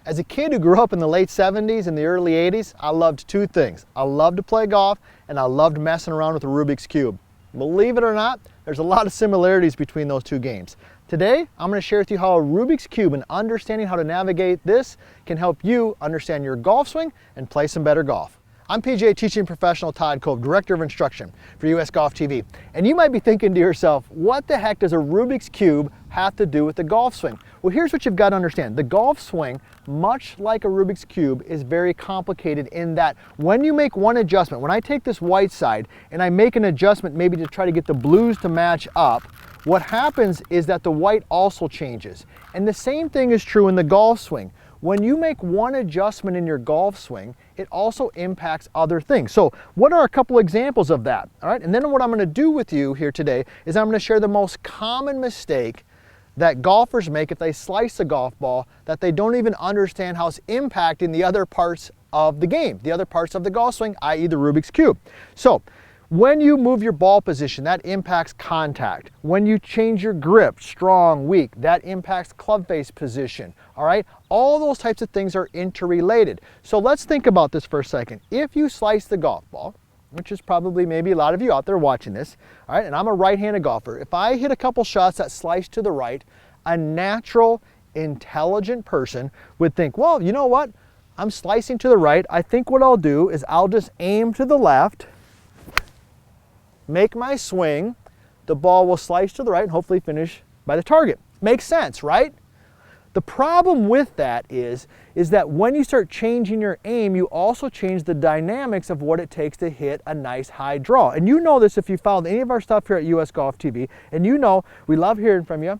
As a kid who grew up in the late 70s and the early 80s, I loved two things. I loved to play golf and I loved messing around with the Rubik's Cube. Believe it or not, there's a lot of similarities between those two games. Today, I'm going to share with you how a Rubik's Cube and understanding how to navigate this can help you understand your golf swing and play some better golf. I'm PGA teaching professional Todd Kolb, Director of Instruction for US Golf TV. And you might be thinking to yourself, what the heck does a Rubik's Cube have to do with the golf swing? Well, here's what you've got to understand. The golf swing, much like a Rubik's Cube, is very complicated in that when you make one adjustment, when I take this white side and I make an adjustment maybe to try to get the blues to match up, what happens is that the white also changes. And the same thing is true in the golf swing. When you make one adjustment in your golf swing, it also impacts other things. So what are a couple examples of that? All right, and then what I'm going to do with you here today is I'm going to share the most common mistake that golfers make if they slice a golf ball that they don't even understand how it's impacting the other parts of the game, the other parts of the golf swing, i.e. the Rubik's Cube. So when you move your ball position, that impacts contact. When you change your grip, strong, weak, that impacts club face position, all right? All those types of things are interrelated. So let's think about this for a second. If you slice the golf ball, which is probably maybe a lot of you out there watching this, all right, and I'm a right-handed golfer. If I hit a couple shots that slice to the right, a natural, intelligent person would think, well, you know what? I'm slicing to the right. I think what I'll do is I'll just aim to the left, make my swing, the ball will slice to the right and hopefully finish by the target. Makes sense, right? The problem with that is that when you start changing your aim, you also change the dynamics of what it takes to hit a nice high draw. And you know this if you followed any of our stuff here at US Golf TV, and you know we love hearing from you.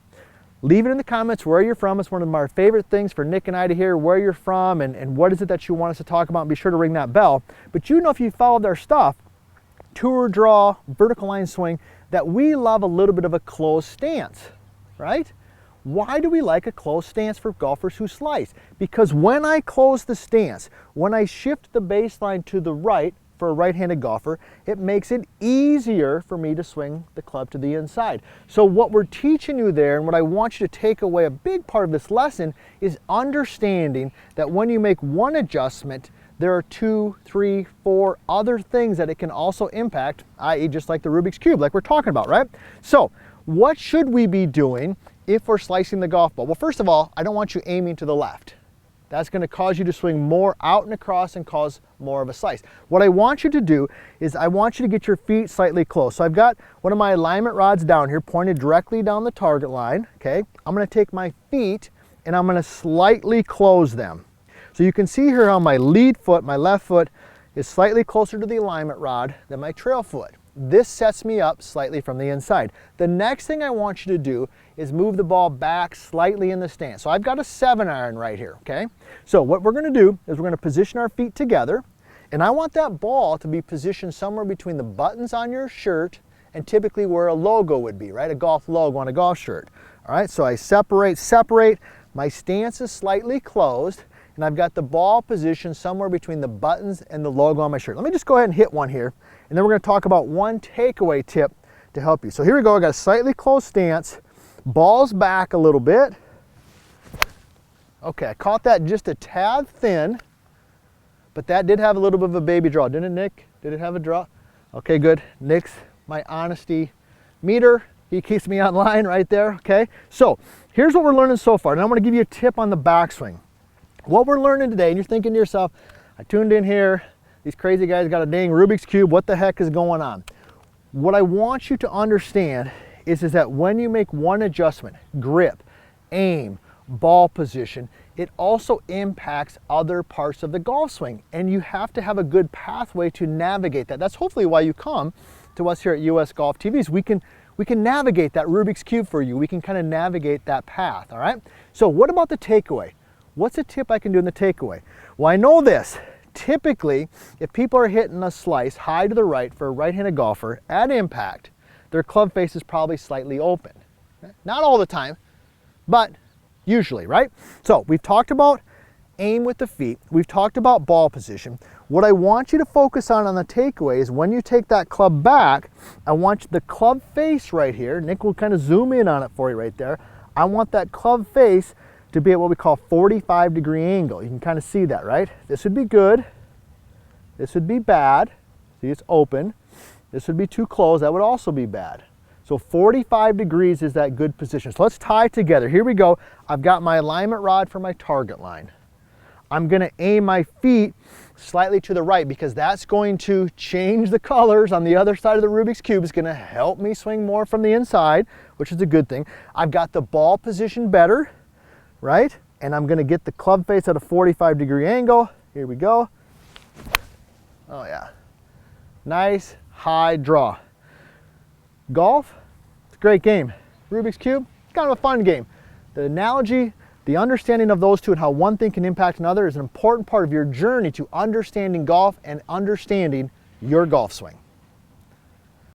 Leave it in the comments where you're from. It's one of our favorite things for Nick and I to hear where you're from and what is it that you want us to talk about, and be sure to ring that bell. But you know if you followed our stuff, tour draw, vertical line swing, that we love a little bit of a closed stance, right? Why do we like a closed stance for golfers who slice? Because when I close the stance, when I shift the baseline to the right for a right-handed golfer, it makes it easier for me to swing the club to the inside. So what we're teaching you there, and what I want you to take away, a big part of this lesson, is understanding that when you make one adjustment, there are 2, 3, 4 other things that it can also impact, i.e. just like the Rubik's Cube, like we're talking about, right? So what should we be doing if we're slicing the golf ball? Well, first of all, I don't want you aiming to the left. That's going to cause you to swing more out and across and cause more of a slice. What I want you to do is I want you to get your feet slightly close. So I've got one of my alignment rods down here pointed directly down the target line, okay? I'm going to take my feet and I'm going to slightly close them. So you can see here how my lead foot, my left foot, is slightly closer to the alignment rod than my trail foot. This sets me up slightly from the inside. The next thing I want you to do is move the ball back slightly in the stance. So I've got a 7-iron right here, okay? So what we're gonna do is we're gonna position our feet together, and I want that ball to be positioned somewhere between the buttons on your shirt and typically where a logo would be, right? A golf logo on a golf shirt. All right, so I separate, my stance is slightly closed, and I've got the ball positioned somewhere between the buttons and the logo on my shirt. Let me just go ahead and hit one here, and then we're gonna talk about one takeaway tip to help you. So here we go, I got a slightly closed stance, ball's back a little bit. Okay, I caught that just a tad thin, but that did have a little bit of a baby draw, didn't it, Nick? Did it have a draw? Okay, good. Nick's my honesty meter. He keeps me online right there, okay? So here's what we're learning so far, and I'm gonna give you a tip on the backswing. What we're learning today, and you're thinking to yourself, I tuned in here, these crazy guys got a dang Rubik's Cube, what the heck is going on? What I want you to understand is that when you make one adjustment, grip, aim, ball position, it also impacts other parts of the golf swing, and you have to have a good pathway to navigate that. That's hopefully why you come to us here at US Golf TV. We can navigate that Rubik's Cube for you. We can kind of navigate that path, all right? So what about the takeaway? What's a tip I can do in the takeaway? Well, I know this. Typically, if people are hitting a slice high to the right for a right-handed golfer at impact, their club face is probably slightly open. Not all the time, but usually, right? So we've talked about aim with the feet. We've talked about ball position. What I want you to focus on the takeaway is when you take that club back, I want the club face right here. Nick will kind of zoom in on it for you right there. I want that club face to be at what we call 45-degree angle. You can kind of see that, right? This would be good. This would be bad. See, it's open. This would be too close. That would also be bad. So 45 degrees is that good position. So let's tie together. Here we go. I've got my alignment rod for my target line. I'm going to aim my feet slightly to the right because that's going to change the colors on the other side of the Rubik's Cube. It's going to help me swing more from the inside, which is a good thing. I've got the ball positioned better, right? And I'm going to get the club face at a 45-degree angle. Here we go. Oh yeah. Nice high draw. Golf, it's a great game. Rubik's Cube, it's kind of a fun game. The analogy, the understanding of those two and how one thing can impact another is an important part of your journey to understanding golf and understanding your golf swing.